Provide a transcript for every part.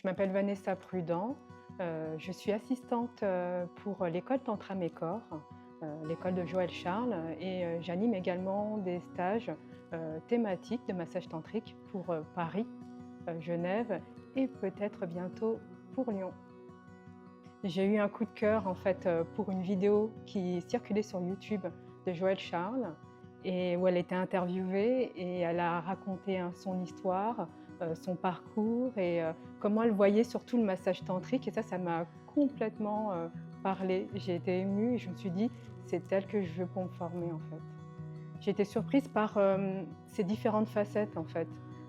Je m'appelle Vanessa Prudent, je suis assistante pour l'école Tantra Mes Corps, l'école de Joël Charles et j'anime également des stages thématiques de massage tantrique pour Paris, Genève et peut-être bientôt pour Lyon. J'ai eu un coup de cœur en fait pour une vidéo qui circulait sur YouTube de Joël Charles et où elle était interviewée et elle a raconté son histoire, son parcours et comment elle voyait surtout le massage tantrique et ça m'a complètement parlé. J'ai été émue et je me suis dit c'est elle que je veux pour me former en fait. J'ai été surprise par ses différentes facettes en fait.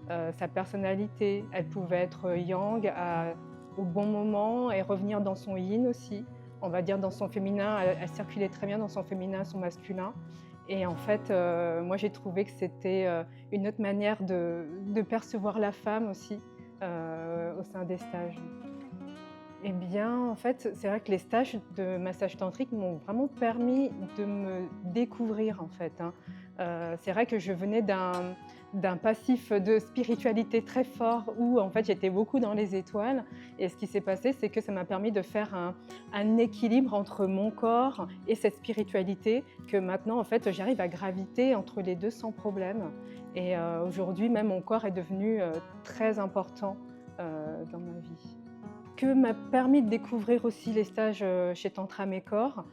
Sa personnalité, elle pouvait être yang au bon moment et revenir dans son yin aussi. On va dire dans son féminin, elle circulait très bien dans son féminin, son masculin. Et en fait, moi j'ai trouvé que c'était une autre manière de percevoir la femme aussi au sein des stages. Eh bien, en fait, c'est vrai que les stages de massage tantrique m'ont vraiment permis de me découvrir, en fait, hein. C'est vrai que je venais d'un passif de spiritualité très fort où, en fait, j'étais beaucoup dans les étoiles et ce qui s'est passé, c'est que ça m'a permis de faire un équilibre entre mon corps et cette spiritualité que maintenant, en fait, j'arrive à graviter entre les 2 sans problème et aujourd'hui, même mon corps est devenu très important dans ma vie. Que m'a permis de découvrir aussi les stages chez Tantra Mes Corps,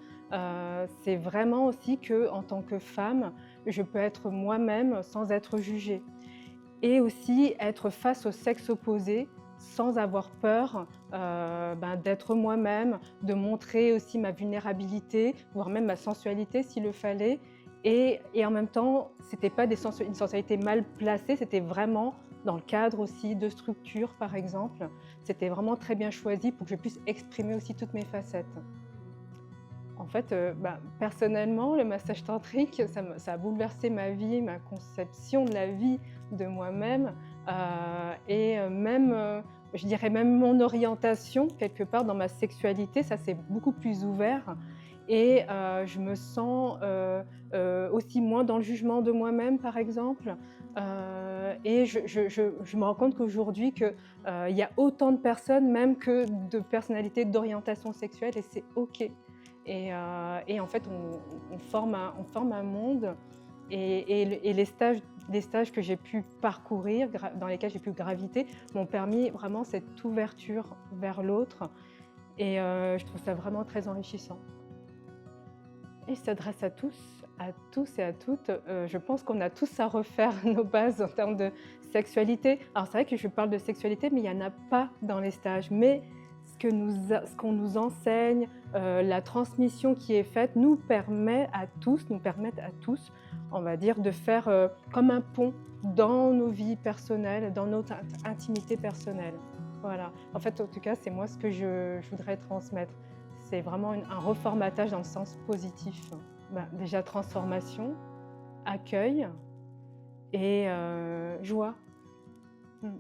c'est vraiment aussi qu'en tant que femme, je peux être moi-même sans être jugée et aussi être face au sexe opposé sans avoir peur d'être moi-même, de montrer aussi ma vulnérabilité, voire même ma sensualité s'il le fallait et en même temps, c'était pas une sensualité mal placée, c'était vraiment dans le cadre aussi de structures par exemple. C'était vraiment très bien choisi pour que je puisse exprimer aussi toutes mes facettes. En fait, personnellement, le massage tantrique, ça a bouleversé ma vie, ma conception de la vie, de moi-même, et même, je dirais même mon orientation quelque part dans ma sexualité, ça s'est beaucoup plus ouvert et je me sens, aussi moins dans le jugement de moi-même, par exemple, et je me rends compte qu'aujourd'hui que, il y a autant de personnes même que de personnalités d'orientation sexuelle et c'est OK. Et en fait, on forme un monde et les stages que j'ai pu parcourir, dans lesquels j'ai pu graviter, m'ont permis vraiment cette ouverture vers l'autre et je trouve ça vraiment très enrichissant. Il s'adresse à tous et à toutes. Je pense qu'on a tous à refaire nos bases en termes de sexualité. Alors c'est vrai que je parle de sexualité, mais il n'y en a pas dans les stages. Mais ce qu'on nous enseigne, la transmission qui est faite nous permettent à tous, on va dire, de faire comme un pont dans nos vies personnelles, dans notre intimité personnelle. Voilà. En fait, en tout cas, c'est moi ce que je voudrais transmettre. C'est vraiment un reformatage dans le sens positif. Déjà transformation, accueil et joie. Mmh.